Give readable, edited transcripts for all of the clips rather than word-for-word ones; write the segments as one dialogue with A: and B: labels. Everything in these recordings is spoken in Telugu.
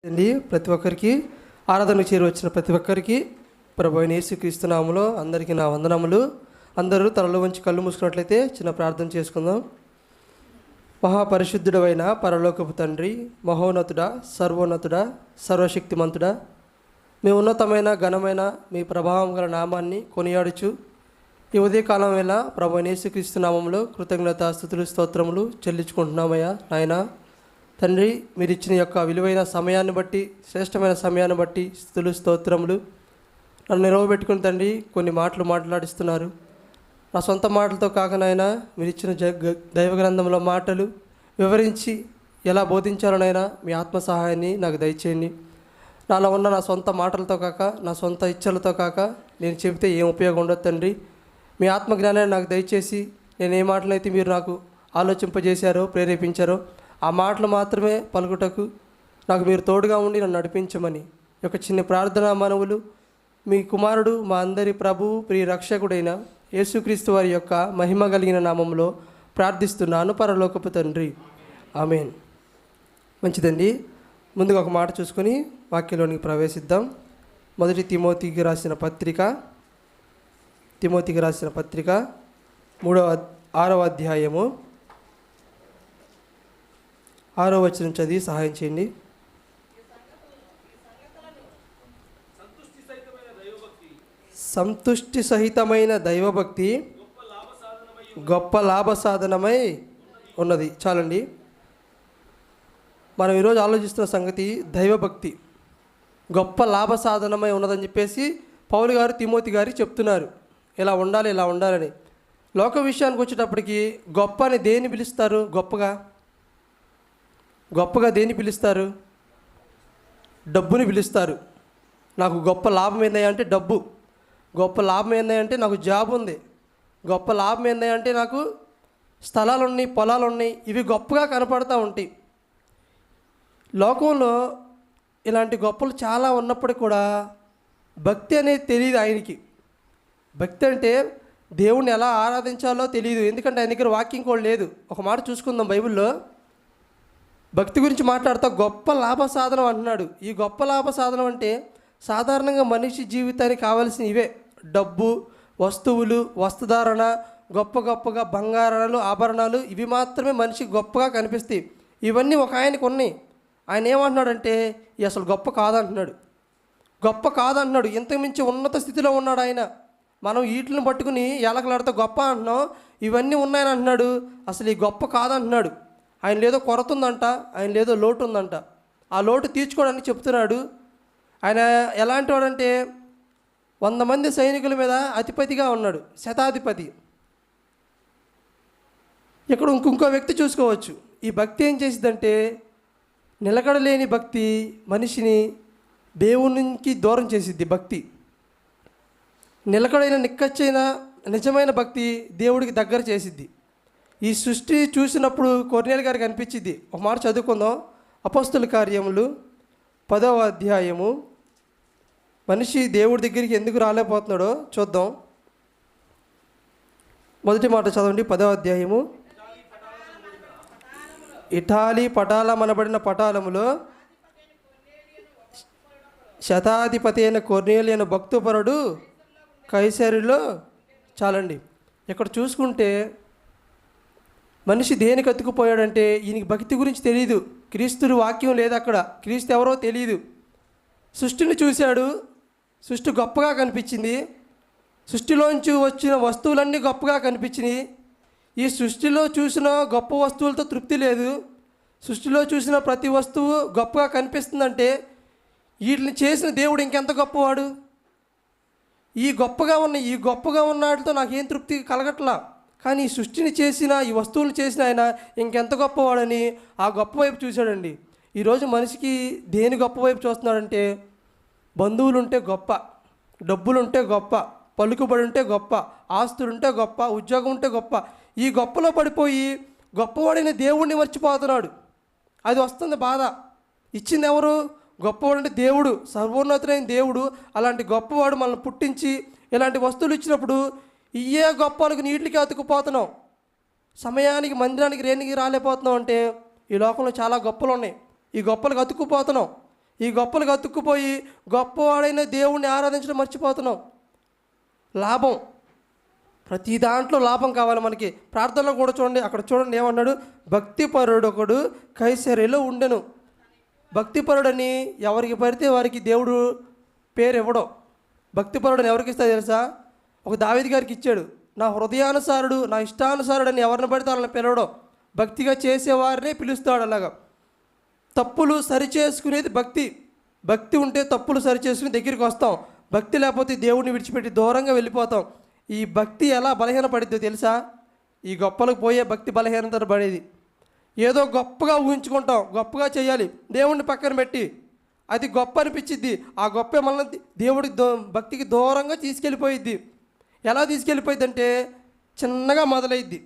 A: అండి ప్రతి ఒక్కరికి ఆరాధనకు చేరి వచ్చిన ప్రతి ఒక్కరికి ప్రభు అయిన యేసుక్రీస్తు నామములో అందరికీ నా వందనములు. అందరూ తలలో వంచి కళ్ళు మూసుకున్నట్లయితే చిన్న ప్రార్థన చేసుకుందాం. మహాపరిశుద్ధుడైన పరలోకపు తండ్రి, మహోన్నతుడా, సర్వోన్నతుడా, సర్వశక్తిమంతుడా, మీ ఉన్నతమైన ఘనమైన మీ ప్రభావం గల నామాన్ని కొనియాడుచు ఈ ఉదయకాలం వేళ ప్రభు అయిన యేసుక్రీస్తు నామములో కృతజ్ఞత స్తుతులు స్తోత్రములు చెల్లించుకుంటున్నామయ్యా. నాయన తండ్రి, మీరు ఇచ్చిన యొక్క విలువైన సమయాన్ని బట్టి, శ్రేష్టమైన సమయాన్ని బట్టి స్తుతులు స్తోత్రములు. నన్ను నిలవబెట్టుకుని తండ్రి కొన్ని మాటలు మాట్లాడిస్తున్నారు. నా సొంత మాటలతో కాకనైనా మీరు ఇచ్చిన దైవ గ్రంథంలో మాటలు వివరించి ఎలా బోధించాలనైనా మీ ఆత్మ సహాయాన్ని నాకు దయచేయండి. నాలో ఉన్న నా సొంత మాటలతో కాక, నా సొంత ఇచ్చలతో కాక నేను చెబితే ఏం ఉపయోగం ఉండదు తండ్రి. మీ ఆత్మ జ్ఞానాన్ని నాకు దయచేసి నేను ఏ మాటలైతే మీరు నాకు ఆలోచింపజేశారో, ప్రేరేపించారో ఆ మాటలు మాత్రమే పలుకుటకు నాకు మీరు తోడుగా ఉండి నన్ను నడిపించమని ఒక చిన్న ప్రార్థనా మనవులు మీ కుమారుడు, మా అందరి ప్రభువు, ప్రియ రక్షకుడైన యేసుక్రీస్తు వారి యొక్క మహిమ కలిగిన నామంలో ప్రార్థిస్తున్నాను పరలోకపు తండ్రి, ఆమేన్. మంచిదండి, ముందుగా ఒక మాట చూసుకొని వాక్యంలోనికి ప్రవేశిద్దాం. మొదటి తిమోతికి రాసిన పత్రిక 6వ అధ్యాయము 6వ వచనం చదివి సహాయం చేయండి. సంతుష్టి సహితమైన దైవభక్తి గొప్ప లాభ సాధనమై ఉన్నది. చాలండి. మనం ఈరోజు ఆలోచిస్తున్న సంగతి దైవభక్తి గొప్ప లాభ సాధనమై ఉన్నదని చెప్పేసి పౌలు గారు తిమోతి గారు చెప్తున్నారు. ఇలా ఉండాలి, ఇలా ఉండాలని. లోక విషయానికి వచ్చేటప్పటికి గొప్ప అని దేన్ని పిలుస్తారు? గొప్పగా దేన్ని పిలుస్తారు? డబ్బుని పిలుస్తారు. నాకు గొప్ప లాభం ఏందంటే డబ్బు. గొప్ప లాభం ఏందంటే నాకు జాబ్ ఉంది. గొప్ప లాభం ఏందంటే నాకు స్థలాలు ఉన్నాయి, పొలాలు ఉన్నాయి. ఇవి గొప్పగా కనపడతా ఉంటాయి. లోకంలో ఇలాంటి గొప్పలు చాలా ఉన్నప్పటికీ కూడా భక్తి అనేది తెలియదు ఆయనకి. భక్తి అంటే దేవుణ్ణి ఎలా ఆరాధించాలో తెలియదు. ఎందుకంటే ఆయన దగ్గర వాక్యం కూడా లేదు. ఒక మాట చూసుకుందాం బైబిల్లో. భక్తి గురించి మాట్లాడుతూ గొప్ప లాభ సాధనం అంటున్నాడు. ఈ గొప్ప లాభ సాధనం అంటే సాధారణంగా మనిషి జీవితానికి కావాల్సిన ఇవే: డబ్బు, వస్తువులు, వస్త్రధారణ, గొప్పగా బంగారాలు, ఆభరణాలు. ఇవి మాత్రమే మనిషికి గొప్పగా కనిపిస్తాయి. ఇవన్నీ ఒక ఆయనకు ఉన్నాయి. ఆయన ఏమంటున్నాడంటే ఇవి అసలు గొప్ప కాదంటున్నాడు. గొప్ప కాదంటున్నాడు. ఇంతకుమించి ఉన్నత స్థితిలో ఉన్నాడు ఆయన. మనం వీటిని పట్టుకుని ఎలకలాడితే గొప్ప అంటున్నాం. ఇవన్నీ ఉన్నాయని అంటున్నాడు. అసలు ఈ గొప్ప కాదంటున్నాడు. ఆయన లేదో కొరత ఉందంట, ఆయన లేదో లోటు ఉందంట. ఆ లోటు తీర్చుకోవడానికి చెప్తున్నాడు. ఆయన ఎలాంటి వాడంటే 100 మంది సైనికుల మీద అధిపతిగా ఉన్నాడు, శతాధిపతి. ఇక్కడ ఇంకో వ్యక్తి చూసుకోవచ్చు. ఈ భక్తి ఏం చేసిద్దంటే నిలకడలేని భక్తి మనిషిని దేవునికి దూరం చేసిద్ది. భక్తి నిలకడైన నిక్కచ్చైన నిజమైన భక్తి దేవుడికి దగ్గర చేసిద్ది. ఈ సృష్టి చూసినప్పుడు కొర్నేలు గారికి అనిపించింది. ఒక మాట చదువుకుందాం. అపోస్తుల కార్యములు 10వ అధ్యాయము. మనిషి దేవుడి దగ్గరికి ఎందుకు రాలేకపోతున్నాడో చూద్దాం. మొదటి మాట చదవండి. 10వ అధ్యాయము. ఇటాలీ పటాలమనబడిన పటాలములో శతాధిపతి అయిన కొర్నేలి అయిన భక్తుపరుడు కైసరులో. చాలండి. ఇక్కడ చూసుకుంటే మనిషి దేనికి అతుకుపోయాడంటే ఈయనకి భక్తి గురించి తెలియదు. క్రీస్తుని వాక్యం లేదు అక్కడ. క్రీస్తు ఎవరో తెలియదు. సృష్టిని చూశాడు. సృష్టి గొప్పగా కనిపించింది. సృష్టిలోంచి వచ్చిన వస్తువులన్నీ గొప్పగా కనిపించినాయి. ఈ సృష్టిలో చూసిన గొప్ప వస్తువులతో తృప్తి లేదు. సృష్టిలో చూసిన ప్రతి వస్తువు గొప్పగా కనిపిస్తుందంటే వీటిని చేసిన దేవుడు ఇంకెంత గొప్పవాడు. ఈ గొప్పగా ఉన్న వాటితో నాకేం తృప్తి కలగట్లా. కానీ ఈ సృష్టిని చేసిన, ఈ వస్తువులు చేసిన ఆయన ఇంకెంత గొప్పవాడని ఆ గొప్ప వైపు చూశాడండి. ఈరోజు మనిషికి దేని గొప్ప వైపు చూస్తున్నాడంటే బంధువులు ఉంటే గొప్ప, డబ్బులుంటే గొప్ప, పలుకుబడి ఉంటే గొప్ప, ఆస్తులుంటే గొప్ప, ఉద్యోగం ఉంటే గొప్ప. ఈ గొప్పలో పడిపోయి గొప్పవాడైన దేవుడిని మర్చిపోతున్నాడు. అది వస్తుంది బాధ. ఇచ్చింది ఎవరు? గొప్పవాడంటే దేవుడు, సర్వోన్నతుడైన దేవుడు. అలాంటి గొప్పవాడు మనల్ని పుట్టించి ఇలాంటి వస్తువులు ఇచ్చినప్పుడు ఇయే గొప్పలకు నీటికి అతుకుపోతున్నాం. సమయానికి మందిరానికి రేనికి రాలేకపోతున్నాం. అంటే ఈ లోకంలో చాలా గొప్పలు ఉన్నాయి. ఈ గొప్పలకు అతుక్కుపోతున్నాం. ఈ గొప్పలకు అతుక్కుపోయి గొప్పవాడైన దేవుణ్ణి ఆరాధించడం మర్చిపోతున్నాం. లాభం, ప్రతి దాంట్లో లాభం కావాలి మనకి. ప్రార్థనలో కూడా చూడండి, అక్కడ చూడండి ఏమన్నాడు, భక్తిపరుడు ఒకడు కైసరేలో ఉండెను. భక్తిపరుడని ఎవరికి పడితే వారికి దేవుడు పేరు ఇవ్వడం. భక్తిపరుడని ఎవరికి ఇస్తా తెలుసా? ఒక దావీదు గారికి ఇచ్చాడు. నా హృదయానుసారుడు, నా ఇష్టానుసారుడు అని ఎవరిని పడితే వాళ్ళని పిలవడం. భక్తిగా చేసేవారినే పిలుస్తాడు. అలాగా తప్పులు సరిచేసుకునేది భక్తి. భక్తి ఉంటే తప్పులు సరిచేసుకుని దగ్గరికి వస్తాం. భక్తి లేకపోతే దేవుడిని విడిచిపెట్టి దూరంగా వెళ్ళిపోతాం. ఈ భక్తి ఎలా బలహీనపడిద్దో తెలుసా? ఈ గొప్పలకు పోయే భక్తి బలహీనత పడేది. ఏదో గొప్పగా ఊహించుకుంటాం, గొప్పగా చేయాలి, దేవుడిని పక్కన పెట్టి అది గొప్ప అనిపించిద్ది. ఆ గొప్ప మనల్ని దేవుడి భక్తికి దూరంగా తీసుకెళ్ళిపోయిద్ది. ఎలా తీసుకెళ్ళిపోయిద్ది అంటే చిన్నగా మొదలైద్ది.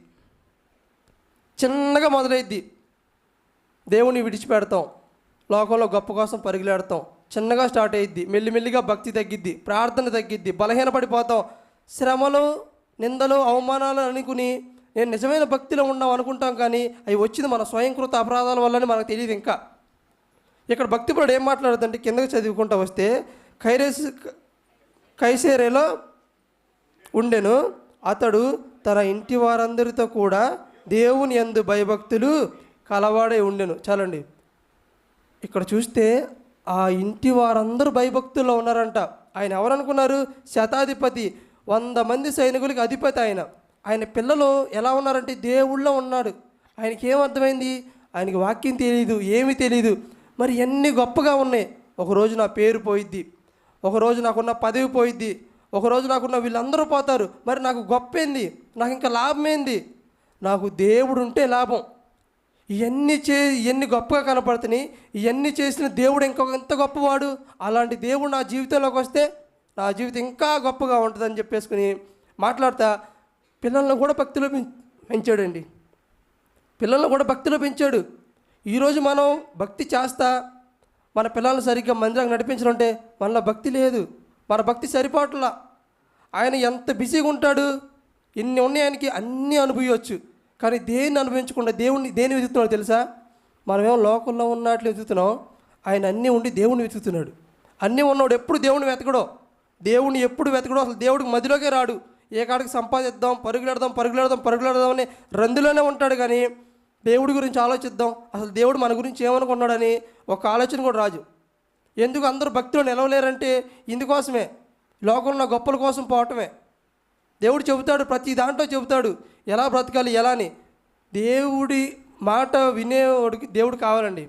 A: దేవుని విడిచిపెడతాం, లోకంలో గొప్ప కోసం పరుగులాడతాం. చిన్నగా స్టార్ట్ అయ్యిద్ది, మెల్లిమెల్లిగా భక్తి తగ్గిద్ది, ప్రార్థన తగ్గిద్ది, బలహీనపడిపోతాం. శ్రమలు, నిందలు, అవమానాలు అనుకుని నేను నిజమైన భక్తిలో ఉన్నాం అనుకుంటాం, కానీ అవి వచ్చింది మన స్వయంకృత అపరాధాల వల్లనే మనకు తెలియదు. ఇంకా ఇక్కడ భక్తిపరుడు ఏం మాట్లాడుతుంటే కిందకి చదువుకుంటూ వస్తే కైసేరేలో ఉండెను. అతడు తన ఇంటి వారందరితో కూడా దేవుని యందు భయభక్తులు కలవాడే ఉండెను. చాలండి, ఇక్కడ చూస్తే ఆ ఇంటి వారందరూ భయభక్తుల్లో ఉన్నారంట. ఆయన ఎవరనుకున్నారు? శతాధిపతి, 100 మంది సైనికులకి అధిపతి. ఆయన పిల్లలు ఎలా ఉన్నారంటే దేవుళ్ళో ఉన్నాడు. ఆయనకి ఏమర్థమైంది? ఆయనకి వాక్యం తెలియదు, ఏమీ తెలియదు. మరి ఎన్ని గొప్పగా ఉన్నాయి. ఒకరోజు నా పేరు పోయిద్ది, ఒకరోజు నాకున్న పదవి పోయిద్ది, ఒకరోజు నాకున్న వీళ్ళందరూ పోతారు. మరి నాకు గొప్ప ఏంది? నాకు ఇంకా లాభం ఏంది? నాకు దేవుడు ఉంటే లాభం. ఇవన్నీ గొప్పగా కనపడుతున్నాయి. ఇవన్నీ చేసిన దేవుడు ఎంత గొప్పవాడు. అలాంటి దేవుడు నా జీవితంలోకి వస్తే నా జీవితం ఇంకా గొప్పగా ఉంటుందని చెప్పేసుకుని మాట్లాడతా పిల్లలను కూడా భక్తిలో పెంచాడండి. పిల్లలను కూడా భక్తిలో పెంచాడు. ఈరోజు మనం భక్తి చేస్తా మన పిల్లలను సరిగ్గా మందిరానికి నడిపించాలంటే మనలో భక్తి లేదు, మన భక్తి సరిపోట్లా. ఆయన ఎంత బిజీగా ఉంటాడు, ఇన్ని ఉన్నాయి ఆయనకి, అన్నీ అనుభవించవచ్చు. కానీ దేన్ని అనుభవించకుండా దేన్ని వెతుకుతున్నాడు తెలుసా? మనమేమో లోకంలో ఉన్నట్లు వెతుకుతున్నాం, ఆయన అన్నీ ఉండి దేవుణ్ణి వెతుకుతున్నాడు. అన్నీ ఉన్నవాడు ఎప్పుడు దేవుణ్ణి దేవుణ్ణి ఎప్పుడు వెతకడో, అసలు దేవుడికి మధ్యలోకే రాడు. ఏ కాడికి సంపాదిద్దాం, పరుగులాడదాం అనే రందులోనే ఉంటాడు. కానీ దేవుడి గురించి ఆలోచిద్దాం, అసలు దేవుడు మన గురించి ఏమనుకున్నాడని ఒక ఆలోచన కూడా రాజు. ఎందుకు అందరూ భక్తిలో నిలవలేరంటే ఇందుకోసమే, లోకంలో గొప్పల కోసం పోవటమే. దేవుడు చెబుతాడు, ప్రతి దాంట్లో చెబుతాడు ఎలా బ్రతకాలి, ఎలా అని. దేవుడి మాట వినేవాడికి దేవుడు కావాలండి.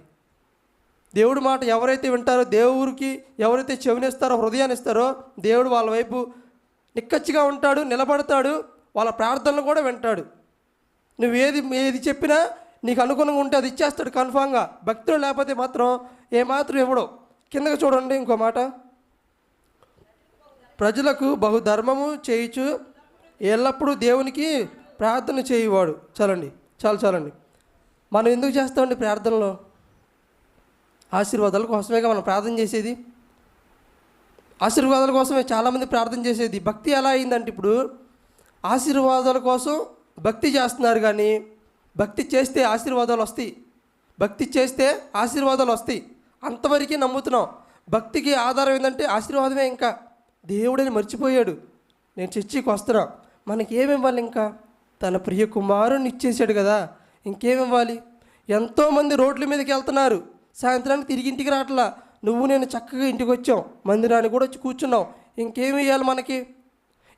A: దేవుడి మాట ఎవరైతే వింటారో, దేవుడికి ఎవరైతే చెవినిస్తారో, హృదయాన్ని ఇస్తారో, దేవుడు వాళ్ళ వైపు నిక్కచ్చిగా ఉంటాడు, నిలబడతాడు, వాళ్ళ ప్రార్థనలు కూడా వింటాడు. నువ్వు ఏది చెప్పినా నీకు అనుగుణంగా ఉంటే అది ఇచ్చేస్తాడు కన్ఫామ్గా. భక్తులు లేకపోతే మాత్రం ఏమాత్రం ఇవ్వడం. కిందకి చూడండి ఇంకో మాట, ప్రజలకు బహుధర్మము చేయుచు ఎల్లప్పుడూ దేవునికి ప్రార్థన చేయువాడు. చాలండి. మనం ఎందుకు చేస్తామండి ప్రార్థనలో? ఆశీర్వాదాల కోసమేగా మనం ప్రార్థన చేసేది. ఆశీర్వాదాల కోసమే చాలామంది ప్రార్థన చేసేది. భక్తి ఎలా అయిందంటే ఇప్పుడు ఆశీర్వాదాల కోసం భక్తి చేస్తున్నారు, కానీ భక్తి చేస్తే ఆశీర్వాదాలు వస్తాయి. అంతవరకే నమ్ముతున్నాం. భక్తికి ఆధారం ఏంటంటే ఆశీర్వాదమే. ఇంకా దేవుడిని మర్చిపోయాడు. నేను చర్చికి వస్తున్నా, మనకి ఏమివ్వాలి? ఇంకా తన ప్రియ కుమారుని ఇచ్చేసాడు కదా, ఇంకేమివ్వాలి? ఎంతోమంది రోడ్ల మీదకి వెళ్తున్నారు, సాయంత్రానికి తిరిగి ఇంటికి రావట్లా. నేను చక్కగా ఇంటికి వచ్చాం, మందిరానికి కూడా వచ్చి కూర్చున్నాం, ఇంకేమి ఇవ్వాలి మనకి?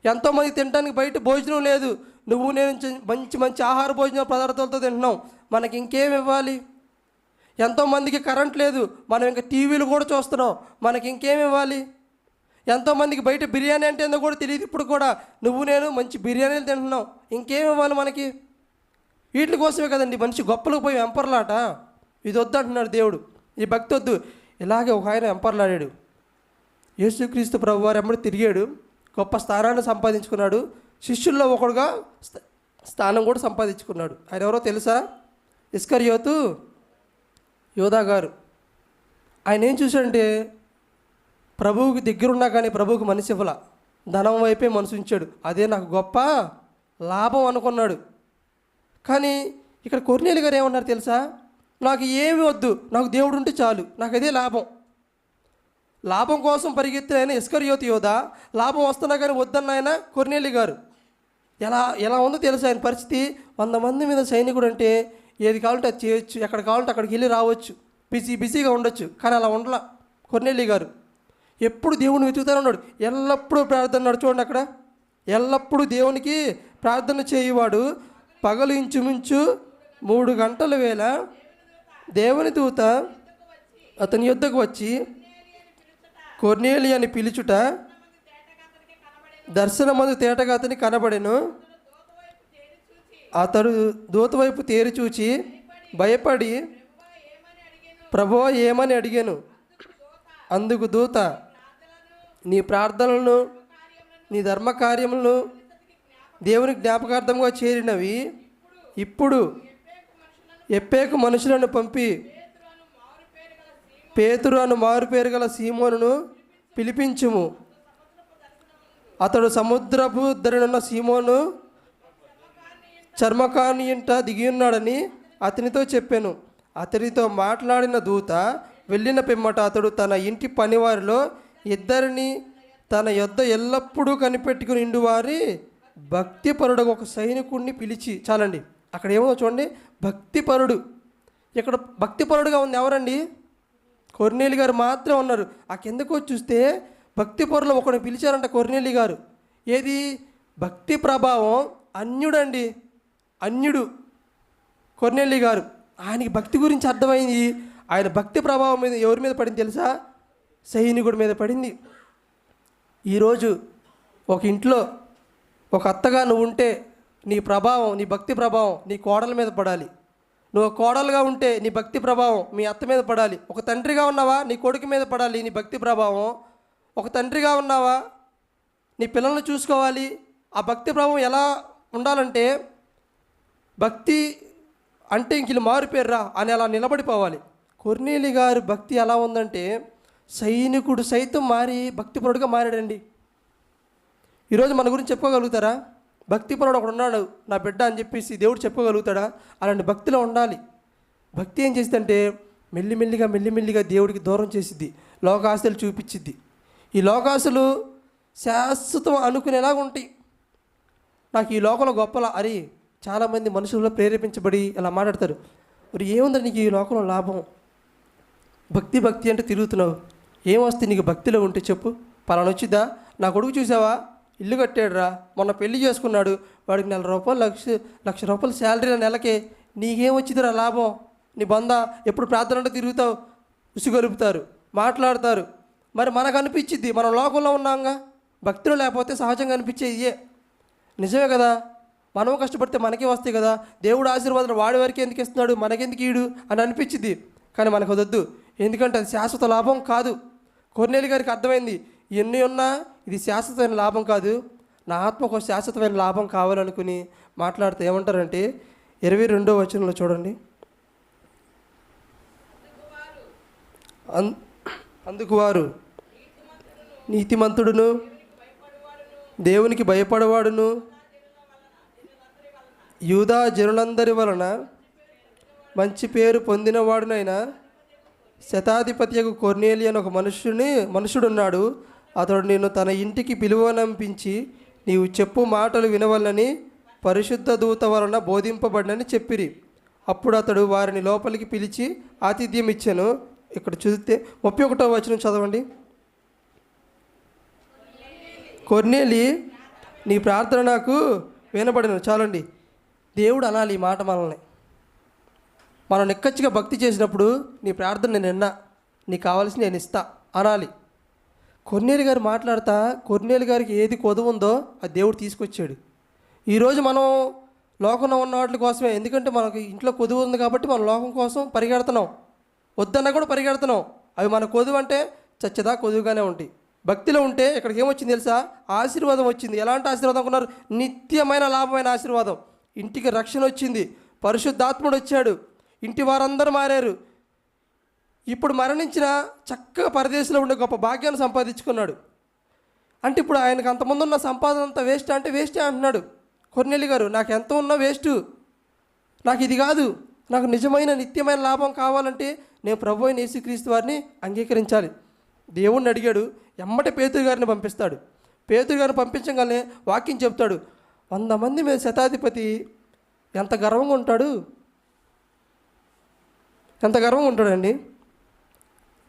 A: ఎంతోమంది తినడానికి బయట భోజనం లేదు, నేను మంచి ఆహార భోజన పదార్థాలతో తింటున్నాం, మనకి ఇంకేమి ఇవ్వాలి? ఎంతోమందికి కరెంట్ లేదు, మనం ఇంకా టీవీలు కూడా చూస్తున్నాం, మనకి ఇంకేమి ఇవ్వాలి? ఎంతోమందికి బయట బిర్యానీ అంటే ఏందో కూడా తెలియదు ఇప్పుడు కూడా, నేను మంచి బిర్యానీలు తింటున్నాం, ఇంకేమి ఇవ్వాలి మనకి? వీటి కోసమే కదండి మనిషి గొప్పలకు పోయి వెంపర్లాట. ఇది వద్దు అంటున్నాడు దేవుడు, ఈ భక్తి వద్దు. ఇలాగే ఒక ఆయన వెంపర్లాడాడు. యేసుక్రీస్తు ప్రభువారు ఎమ్మడి తిరిగాడు, గొప్ప స్థానాన్ని సంపాదించుకున్నాడు, శిష్యుల్లో ఒకడుగా స్థానం కూడా సంపాదించుకున్నాడు. ఆయన ఎవరో తెలుసా? ఇస్కరియోతు యోధా గారు. ఆయన ఏం చూశాడంటే ప్రభువుకి దగ్గరున్నా కానీ ప్రభువుకి మనసు ఇవ్వాల, ధనం వైపే మనసు ఉంచాడు. అదే నాకు గొప్ప లాభం అనుకున్నాడు. కానీ ఇక్కడ కొర్నేలు గారు ఏమన్నారు తెలుసా? నాకు ఏమి వద్దు, నాకు దేవుడు ఉంటే చాలు, నాకు అదే లాభం. లాభం కోసం పరిగెత్తిన ఆయన ఇస్కరియోతు యోధ, లాభం వస్తున్నా కానీ వద్దన్న ఆయన కొర్నేలి గారు. ఎలా ఉందో తెలుసు ఆయన పరిస్థితి. 100 మంది మీద సైనికుడు అంటే ఏది కావాలంటే అది చేయొచ్చు, ఎక్కడ కావాలంటే అక్కడికి వెళ్ళి రావచ్చు, బిజీగా ఉండొచ్చు. కానీ అలా ఉండలా కొర్నేలి గారు. ఎప్పుడు దేవుని వెతుకుతానే ఉన్నాడు, ఎల్లప్పుడూ ప్రార్థన ఉన్నాడు. చూడండి అక్కడ, ఎల్లప్పుడూ దేవునికి ప్రార్థన చేయువాడు. పగలు ఇంచుమించు 3 గంటల వేళ దేవుని దూత అతని యొద్దకు వచ్చి కొర్నేలి అని పిలుచుట దర్శనమందు తేటగా అతని కనబడెను. అతడు దూత వైపు తేరి చూచి భయపడి ప్రభువా ఏమని అడిగాను. అందుకు దూత, నీ ప్రార్థనలను నీ ధర్మకార్యములను దేవుని జ్ఞాపకార్థంగా చేరినవి. ఇప్పుడు ఎప్పేకు మనుషులను పంపి పేతురు అను మారుపేరు గల సీమోనును పిలిపించుము. అతడు సముద్రపు ధరనున్న సీమోను చర్మకాని ఇంట దిగియున్నాడని అతనితో చెప్పాను. అతనితో మాట్లాడిన దూత వెళ్ళిన పిమ్మట అతడు తన ఇంటి పనివారిలో 2 తన యొద్ద ఎల్లప్పుడూ కనిపెట్టుకుని ఇండువారి భక్తిపరుడు ఒక సైనికుడిని పిలిచి. చాలండి, అక్కడ ఏమో చూడండి, భక్తిపరుడు. ఇక్కడ భక్తిపరుడుగా ఉంది ఎవరండి? కొర్నేలి గారు మాత్రం ఉన్నారు. ఆ కిందకు చూస్తే భక్తిపరులు ఒకరిని పిలిచారంట కొర్నేలి గారు. ఏది భక్తి ప్రభావం? అన్యుడండి, అన్యుడు కొర్నేలి గారు. ఆయనకి భక్తి గురించి అర్థమైంది. ఆయన భక్తి ప్రభావం మీద ఎవరి మీద పడింది తెలుసా? సైనికుడి మీద పడింది. ఈరోజు ఒక ఇంట్లో ఒక అత్తగా నువ్వు ఉంటే నీ ప్రభావం, నీ భక్తి ప్రభావం నీ కోడల మీద పడాలి. నువ్వు కోడలుగా ఉంటే నీ భక్తి ప్రభావం మీ అత్త మీద పడాలి. ఒక తండ్రిగా ఉన్నావా, నీ కొడుకు మీద పడాలి నీ భక్తి ప్రభావం. ఒక తండ్రిగా ఉన్నావా, నీ పిల్లల్ని చూసుకోవాలి. ఆ భక్తి ప్రభావం ఎలా ఉండాలంటే, భక్తి అంటే ఇంక మారిపోయారా అని అలా నిలబడిపోవాలి. కొర్నేలి గారి భక్తి ఎలా ఉందంటే, సైనికుడు సైతం మారి భక్తిపరుడుగా మారాడండి. ఈరోజు మన గురించి చెప్పుకోగలుగుతారా? భక్తిపరుడు ఒకడు ఉన్నాడు నా బిడ్డ అని చెప్పేసి దేవుడు చెప్పుకోగలుగుతాడా? అలాంటి భక్తిలో ఉండాలి. భక్తి ఏం చేస్తుందంటే మెల్లిమెల్లిగా దేవుడికి దూరం చేసిద్ది, లోకాశలు చూపించిద్ది. ఈ లోకాశలు శాశ్వతం అనుకునేలాగా ఉంటాయి. నాకు ఈ లోకంలో గొప్పలా అని చాలామంది మనుషుల్లో ప్రేరేపించబడి ఇలా మాట్లాడతారు. మరి ఏముంది నీకు ఈ లోకంలో లాభం? భక్తి అంటే తిరుగుతున్నావు, ఏమొస్తుంది నీకు భక్తిలో ఉంటే చెప్పు. పలానా వచ్చిద్దా? నా కొడుకు చూసావా, ఇల్లు కట్టాడురా, మొన్న పెళ్లి చేసుకున్నాడు, వాడికి లక్ష రూపాయలు శాలరీ నెలకే, నీకేమొచ్చిందిరా లాభం? నీ బంద ఎప్పుడు ప్రార్థనలో తిరుగుతావు, ఉసిగొలుపుతారు, మాట్లాడతారు. మరి మనకు అనిపించిద్ది మనం లోకంలో ఉన్నాంగా. భక్తిలో లేకపోతే సహజంగా అనిపించేది ఇయే. నిజమే కదా, మనం కష్టపడితే మనకే వస్తాయి కదా. దేవుడు ఆశీర్వాదాలు వాడి వరకు ఎందుకు ఇస్తున్నాడు, మనకెందుకు ఈడు అని అనిపించింది. కానీ మనకు వద్దు, ఎందుకంటే అది శాశ్వత లాభం కాదు. కొర్నేలి గారికి అర్థమైంది, ఎన్ని ఉన్నా ఇది శాశ్వతమైన లాభం కాదు, నా ఆత్మకు ఒక శాశ్వతమైన లాభం కావాలనుకుని మాట్లాడితే ఏమంటారంటే 22వ వచనంలో చూడండి. అందుకు వారు నీతిమంతుడును దేవునికి భయపడవాడును యూదా జనులందరి వలన మంచి పేరు పొందినవాడునైనా శతాధిపత్యకు కొర్నేలి అని ఒక మనుషుడున్నాడు. అతడు నిన్ను తన ఇంటికి పిలువనంపించి నీవు చెప్పు మాటలు వినవలని పరిశుద్ధ దూత వలన బోధింపబడినని చెప్పిరి. అప్పుడు అతడు వారిని లోపలికి పిలిచి ఆతిథ్యం ఇచ్చాను. ఇక్కడ చూస్తే 31వ వచనం చదవండి. కొర్నేలి నీ ప్రార్థన నాకు వినబడిన. చాలండి, దేవుడు అనాలి ఈ మాట మనల్ని. మనం నిక్కచ్చిగా భక్తి చేసినప్పుడు నీ ప్రార్థన నేను విన్నా, నీకు కావాల్సి నేను ఇస్తా అనాలి. కొర్నేలి గారు మాట్లాడతా, కొర్నేలి గారికి ఏది కొదువు ఉందో అది దేవుడు తీసుకొచ్చాడు. ఈరోజు మనం లోకంలో ఉన్న వాటి కోసమే, ఎందుకంటే మనకి ఇంట్లో కొదువు ఉంది కాబట్టి మనం లోకం కోసం పరిగెడుతున్నాం, వద్దన్నా కూడా పరిగెడుతున్నాం. అవి మన కొదువు అంటే చచ్చదా కొదువుగానే ఉంటాయి. భక్తిలో ఉంటే ఇక్కడికి ఏమొచ్చింది తెలుసా? ఆశీర్వాదం వచ్చింది. ఎలాంటి ఆశీర్వాదం అనుకున్నారు? నిత్యమైన లాభమైన ఆశీర్వాదం. ఇంటికి రక్షణ వచ్చింది, పరిశుద్ధాత్ముడు వచ్చాడు, ఇంటి వారందరూ మారారు. ఇప్పుడు మరణించిన చక్కగా పరదేశంలో ఉండే గొప్ప భాగ్యాన్ని సంపాదించుకున్నాడు. అంటే ఇప్పుడు ఆయనకు అంతమంది ఉన్న సంపాదన అంతా వేస్ట్ అంటే వేస్టే అంటున్నాడు కొర్నేలి గారు. నాకు ఎంత ఉన్నా వేస్టు, నాకు ఇది కాదు, నాకు నిజమైన నిత్యమైన లాభం కావాలంటే నేను ప్రభు అయిన యేసుక్రీస్తు వారిని అంగీకరించాలి. దేవుణ్ణి అడిగాడు, ఎమ్మటే పేతురు గారిని పంపిస్తాడు. పేతురు గారిని పంపించగానే వాక్యం చెప్తాడు. 100 మంది మీద శతాధిపతి ఎంత గర్వంగా ఉంటాడు, ఎంత గర్వంగా ఉంటాడండి.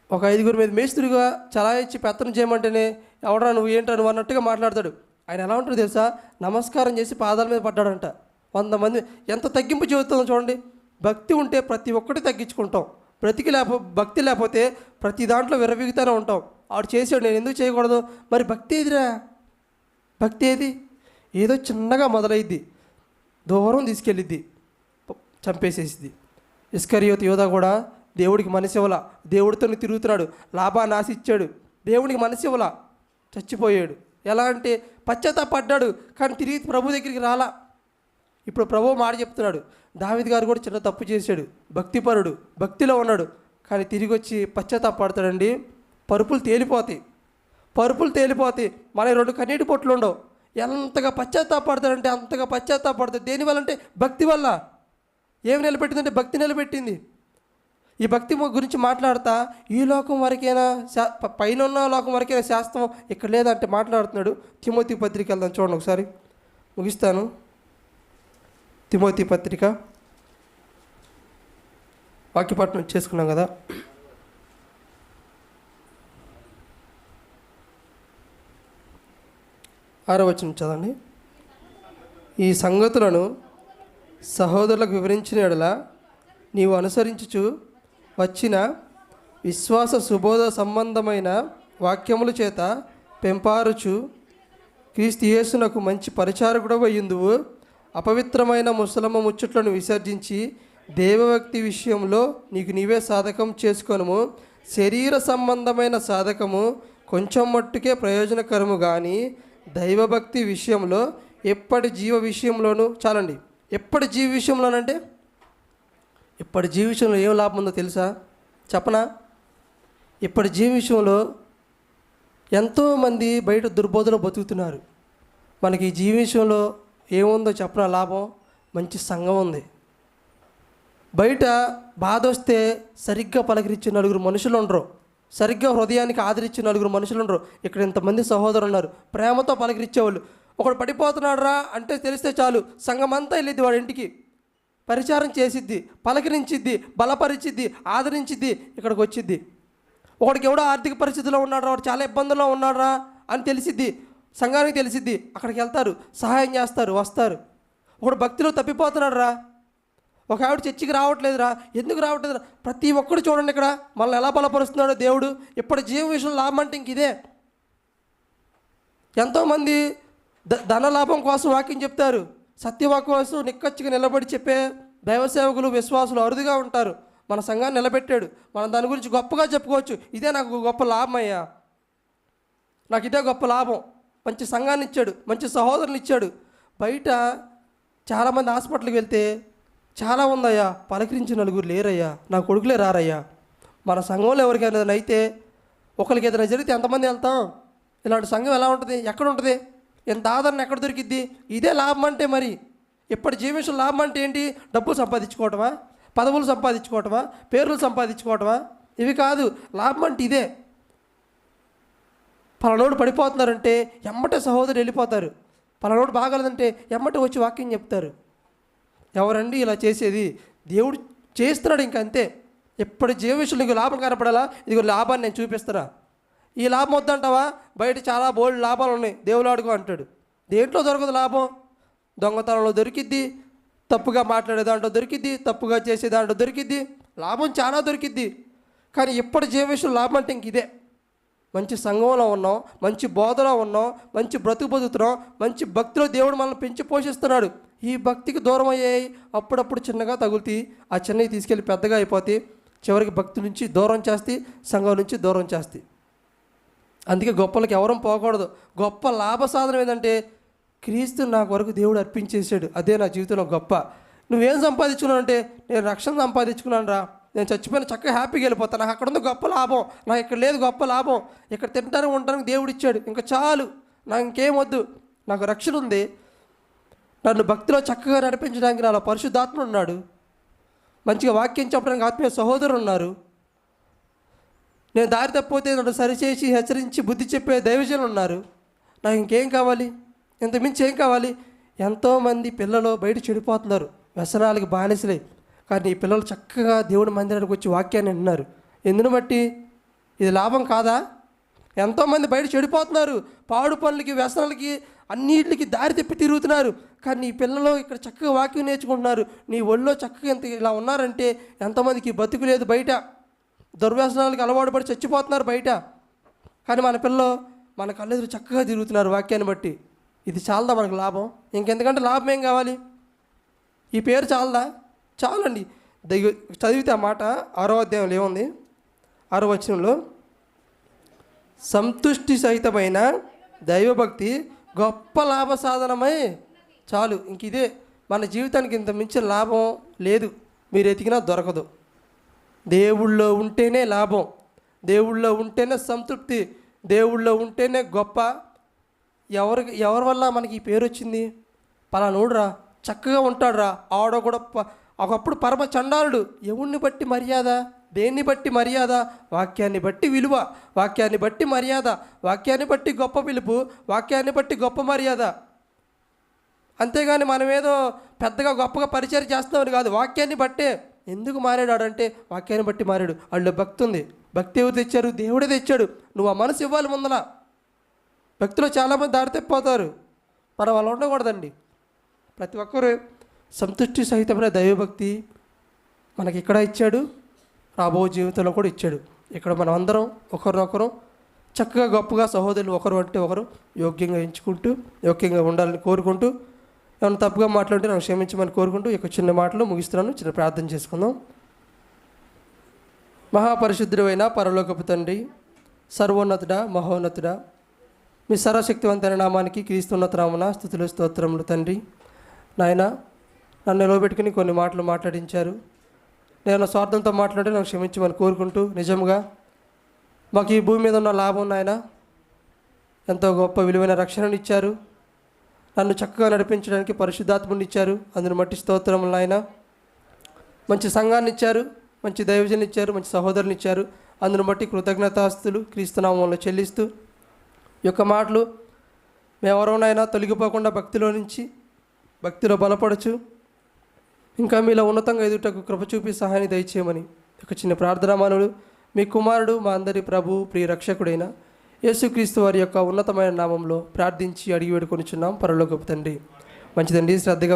A: ఒక 5గురి మీద మేస్త్రిగా చలాయించి పెత్తనం చేయమంటేనే ఎవడరా నువ్వు ఏంటో నువ్వు అన్నట్టుగా మాట్లాడతాడు. ఆయన ఎలా ఉంటాడు తెలుసా? నమస్కారం చేసి పాదాల మీద పడ్డాడంట. 100 మంది ఎంత తగ్గింపు జీవితం చూడండి. భక్తి ఉంటే ప్రతి ఒక్కటి తగ్గించుకుంటాం. భక్తి లేకపోతే ప్రతి దాంట్లో విరవీగుతూనే ఉంటాం. ఆడు చేసాడు, నేను ఎందుకు చేయకూడదు? మరి భక్తి ఏదిరా? భక్తి ఏది? ఏదో చిన్నగా మొదలైద్ది, దూరం తీసుకెళ్ళిద్ది, చంపేసేసిద్ది. ఇస్కరియోతు యోధా కూడా దేవుడికి మనసివ్వలా, దేవుడితో తిరుగుతున్నాడు, లాభాన్ని ఆశించాడు, దేవుడికి మనసివ్వలా, చచ్చిపోయాడు. ఎలా అంటే పశ్చాత్తాపడ్డాడు, కానీ తిరిగి ప్రభు దగ్గరికి రాలా. ఇప్పుడు ప్రభు మాట చెప్తున్నాడు. దావీదు గారు కూడా చిన్న తప్పు చేశాడు, భక్తిపరుడు, భక్తిలో ఉన్నాడు, కానీ తిరిగి వచ్చి పశ్చాత్తాపడతాడండి. పరుపులు తేలిపోతాయి. మన 2 కన్నీటి పొట్లు ఉండవు. ఎంతగా పశ్చాత్తాపడతాడంటే అంతగా పశ్చాత్తాపడతాడు. దేనివల్ల అంటే భక్తి వల్ల. ఏమి నిలబెట్టిందంటే భక్తి నిలబెట్టింది. ఈ భక్తి గురించి మాట్లాడతా ఈ లోకం వరకైనా పైన ఉన్న లోకం వరకైనా శాస్త్రం ఇక్కడ లేదంటే మాట్లాడుతున్నాడు. తిమోతి పత్రిక వెళ్దాం, చూడండి ఒకసారి, ముగిస్తాను. తిమోతి పత్రిక వాక్యపట్నం చేసుకున్నాం కదా. 6వ వచనం చదవండి. ఈ సంగతులను సహోదరులకు వివరించిన యెడల నీవు అనుసరించుచు వచ్చిన విశ్వాస సుబోధ సంబంధమైన వాక్యముల చేత పెంపారుచు క్రీస్తు యేసునకు మంచి పరిచారకుడవు అయ్యుందువు. అపవిత్రమైన ముసలమ్మ ముచ్చట్లను విసర్జించి దేవభక్తి విషయంలో నీకు నీవే సాధకం చేసుకొనుము. శరీర సంబంధమైన సాధకము కొంచెం మట్టుకే ప్రయోజనకరము, కానీ దైవభక్తి విషయంలో ఎప్పటి జీవ విషయంలోనూ చాలండి. ఎప్పటి జీవ విషయంలోనంటే ఇప్పటి జీవ విషయంలో ఏం లాభం ఉందో తెలుసా? చెప్పనా? ఇప్పటి జీవ విషయంలో ఎంతోమంది బయట దుర్బోధలో బతుకుతున్నారు. మనకి ఈ జీవ విషయంలో ఏముందో చెప్పనా లాభం? మంచి సంఘం ఉంది. బయట బాధ వస్తే సరిగ్గా పలకరించే 9 మనుషులు ఉండరు, సరిగ్గా హృదయానికి ఆదరించే 9 మనుషులు ఉండరు. ఇక్కడ ఇంతమంది సహోదరులు ఉన్నారు, ప్రేమతో పలకరించేవాళ్ళు. ఒకడు పడిపోతున్నాడు రా అంటే తెలిస్తే చాలు, సంఘం అంతా వెళ్ళిద్ది వాడి ఇంటికి, పరిచారం చేసిద్ది, పలకరించిద్ది, బలపరిచిద్ది, ఆదరించిద్ది, ఇక్కడికి వచ్చిద్ది. ఒకడికి ఎవడో ఆర్థిక పరిస్థితిలో ఉన్నాడు రా, వాడు చాలా ఇబ్బందుల్లో ఉన్నాడు రా అని తెలిసిద్ది, సంఘానికి తెలిసిద్ది, అక్కడికి వెళ్తారు, సహాయం చేస్తారు, వస్తారు. ఒకడు భక్తిలో తప్పిపోతున్నాడు రా, ఒక ఆవిడ చర్చికి రావట్లేదురా, ఎందుకు రావట్లేదురా? ప్రతి ఒక్కడు చూడండి ఇక్కడ మనల్ని ఎలా బలపరుస్తున్నాడో దేవుడు. ఇప్పటి జీవ విషయంలో లాభం అంటే ఇంక ఇదే. ఎంతోమంది ధన లాభం కోసం వాక్యం చెప్తారు, సత్యవాక్యం కోసం నిక్కచ్చిగా నిలబడి చెప్పే దైవ సేవకులు, విశ్వాసులు అరుదుగా ఉంటారు. మన సంఘాన్ని నిలబెట్టాడు, మనం దాని గురించి గొప్పగా చెప్పుకోవచ్చు. ఇదే నాకు గొప్ప లాభం అయ్యా, నాకు ఇదే గొప్ప లాభం. మంచి సంఘాన్ని ఇచ్చాడు, మంచి సహోదరులు ఇచ్చాడు. బయట చాలామంది హాస్పిటల్కి వెళ్తే చాలా ఉందయ్యా, పలకరించి 9 లేరయ్యా, నా కొడుకులే రారయ్యా. మన సంఘంలో ఎవరికైనా అయితే ఒకరికి ఏదైనా జరిగితే ఎంతమంది వెళ్తాం? ఇలాంటి సంఘం ఎలా ఉంటుంది? ఎక్కడ ఉంటుంది? ఎంత ఆదరణ ఎక్కడ దొరికిద్ది? ఇదే లాభం అంటే. మరి ఇప్పటి జీవితం లాభం అంటే ఏంటి? డబ్బులు సంపాదించుకోవటమా, పదవులు సంపాదించుకోవటమా, పేర్లు సంపాదించుకోవటమా? ఇవి కాదు. లాభం అంటే ఇదే. పలానోడు పడిపోతున్నారంటే ఎమ్మటే సహోదరులు వెళ్ళిపోతారు, పలానోడు బాగలేదంటే ఎమ్మటే వచ్చి వాక్యం చెప్తారు. ఎవరండి ఇలా చేసేది? దేవుడు చేస్తున్నాడు, ఇంకంతే. ఎప్పటి జీవ విషయంలో నీకు లాభం కనపడాలా? ఇదిగో లాభాన్ని నేను చూపిస్తున్నా. ఈ లాభం వద్దంటావా? బయట చాలా బోల్డ్ లాభాలు ఉన్నాయి, దేవుడు ఆడుకో అంటాడు. దేంట్లో దొరకదు లాభం? దొంగతనంలో దొరికిద్ది, తప్పుగా మాట్లాడే దాంట్లో దొరికిద్ది, తప్పుగా చేసే దాంట్లో దొరికిద్ది, లాభం చాలా దొరికిద్ది. కానీ ఇప్పటి జీవ విషయంలో లాభం అంటే ఇంక ఇదే. మంచి సంఘంలో ఉన్నాం, మంచి బోధలో ఉన్నాం, మంచి బ్రతుకు బతుకుతున్నాం, మంచి భక్తిలో దేవుడు మనల్ని పెంచి పోషిస్తున్నాడు. ఈ భక్తికి దూరం అయ్యాయి, అప్పుడప్పుడు చిన్నగా తగులుతాయి, ఆ చిన్నవి తీసుకెళ్ళి పెద్దగా అయిపోతాయి, చివరికి భక్తి నుంచి దూరం చేస్తాయి, సంఘం నుంచి దూరం చేస్తాయి. అందుకే గొప్పలకి ఎవరం పోకూడదు. గొప్ప లాభ సాధనం ఏంటంటే క్రీస్తు నా వరకు దేవుడు అర్పించేసాడు, అదే నా జీవితంలో గొప్ప. నువ్వేం సంపాదించుకున్నావు అంటే, నేను రక్షణ సంపాదించుకున్నాను రా, నేను చచ్చిపోయిన చక్కగా హ్యాపీగా వెళ్ళిపోతాను, నాకు అక్కడ ఉంది గొప్ప లాభం, నాకు ఇక్కడ లేదు గొప్ప లాభం, ఇక్కడ తింటానికి ఉండడానికి దేవుడు ఇచ్చాడు, ఇంకా చాలు, నాకు ఇంకేం వద్దు, నాకు రక్షణ ఉంది, నన్ను భక్తిలో చక్కగా నడిపించడానికి నాలో పరిశుద్ధాత్మ ఉన్నాడు, మంచిగా వాక్యం చెప్పడానికి ఆత్మీయ సహోదరులు ఉన్నారు, నేను దారి తప్పిపోతే నన్ను సరిచేసి హెచ్చరించి బుద్ధి చెప్పే దైవజనులు ఉన్నారు. నాకు ఇంకేం కావాలి? ఇంతకుమించి ఏం కావాలి? ఎంతోమంది పిల్లలు బయట చెడిపోతున్నారు, వ్యసనాలకి బానిసలే. కానీ ఈ పిల్లలు చక్కగా దేవుడి మందిరానికి వచ్చి వాక్యాన్ని వింటున్నారు. ఎందును బట్టి? ఇది లాభం కాదా? ఎంతోమంది బయట చెడిపోతున్నారు, పాడు పనులకి, వ్యసనాలకి, అన్నిటికి దారి తెప్పి తిరుగుతున్నారు. కానీ నీ పిల్లలు ఇక్కడ చక్కగా వాక్యం నేర్చుకుంటున్నారు. నీ ఒళ్ళో చక్కగా ఇంత ఇలా ఉన్నారంటే ఎంతమందికి బతుకు లేదు, బయట దుర్వ్యసనాలకి అలవాటు పడి చచ్చిపోతున్నారు బయట. కానీ మన పిల్లలు మన కళ్ళెదురు చక్కగా తిరుగుతున్నారు వాక్యాన్ని బట్టి. ఇది చాలదా మనకు లాభం? ఇంకెందుకంటే లాభం ఏం కావాలి? ఈ పేరు చాలదా? చాలండి. చదివితే ఆ మాట 6వ అధ్యాయంలో ఏముంది? 6వ వచనంలో, సంతుష్టి సహితమైన దైవభక్తి గొప్ప లాభ సాధనమై. చాలు, ఇంక ఇదే మన జీవితానికి. ఇంత మించిన లాభం లేదు, మీరు ఎతికినా దొరకదు. దేవుళ్ళో ఉంటేనే లాభం, దేవుళ్ళో ఉంటేనే సంతృప్తి, దేవుళ్ళో ఉంటేనే గొప్ప. ఎవరి వల్ల మనకి ఈ పేరు వచ్చింది? పలానోడురా చక్కగా ఉంటాడురా, ఆవిడ కూడా ఒకప్పుడు పరమ చండాలుడు. ఎవరిని బట్టి మర్యాద? దేన్ని బట్టి మర్యాద? వాక్యాన్ని బట్టి విలువ, వాక్యాన్ని బట్టి మర్యాద, వాక్యాన్ని బట్టి గొప్ప పిలుపు, వాక్యాన్ని బట్టి గొప్ప మర్యాద. అంతేగాని మనం ఏదో పెద్దగా గొప్పగా పరిచయం చేస్తున్నామని కాదు, వాక్యాన్ని బట్టే. ఎందుకు మారాడు అంటే వాక్యాన్ని బట్టి మారాడు. వాళ్ళు భక్తి ఉంది. భక్తి ఎవరు తెచ్చారు? దేవుడే తెచ్చాడు. నువ్వు ఆ మనసు ఇవ్వాలి ముందల. భక్తిలో చాలామంది దారి తప్పిపోతారు, మనం అలా ఉండకూడదండి. ప్రతి ఒక్కరు సంతృష్టి సహితమైన దైవభక్తి మనకి ఇక్కడ ఇచ్చాడు, రాబో జీవితంలో కూడా ఇచ్చాడు. ఇక్కడ మనం అందరం ఒకరినొకరు చక్కగా గొప్పగా సహోదరులు ఒకరు అంటే ఒకరు యోగ్యంగా ఎంచుకుంటూ యోగ్యంగా ఉండాలని కోరుకుంటూ, ఏమైనా తప్పుగా మాట్లాడితే నాకు క్షమించమని కోరుకుంటూ ఈ యొక్క చిన్న మాటలు ముగిస్తున్నాను. చిన్న ప్రార్థన చేసుకుందాం. మహాపరిశుద్ధుడైన పరలోకపు తండ్రి, సర్వోన్నతుడా, మహోన్నతుడా, మీ సర్వశక్తివంతైన నామానికి క్రీస్తున్నత నామమున స్తుతులు స్తోత్రములు తండ్రి. నాయన, నన్ను నిలవబెట్టుకుని కొన్ని మాటలు మాట్లాడించారు. నేను స్వార్థంతో మాట్లాడితే నాకు క్షమించమని కోరుకుంటూ, నిజంగా మాకు ఈ భూమి మీద ఉన్న లాభం నాయన, ఎంతో గొప్ప విలువైన రక్షణను ఇచ్చారు. నన్ను చక్కగా నడిపించడానికి పరిశుద్ధాత్ముని ఇచ్చారు. అందుని మట్టి స్తోత్రములు నాయన. మంచి సంఘాన్ని ఇచ్చారు, మంచి దైవజన్ని ఇచ్చారు, మంచి సహోదరుని ఇచ్చారు. అందుని బట్టి కృతజ్ఞతాస్తులు క్రీస్తునామంలో చెల్లిస్తూ ఈ యొక్క మాటలు మేమెవరోనైనా తొలగిపోకుండా భక్తిలో బలపడచ్చు, ఇంకా మీలో ఉన్నతంగా ఎదుటకు కృప చూపి సహాయాన్ని దయచేయమని ఒక చిన్న ప్రార్థనా మానవుడు మీ కుమారుడు, మా అందరి ప్రభు, ప్రియ రక్షకుడైన యేసుక్రీస్తు వారి యొక్క ఉన్నతమైన నామంలో ప్రార్థించి అడిగి వేడుకొనిచున్నాం పరలోకపు తండ్రి. మంచిదండి, శ్రద్ధగా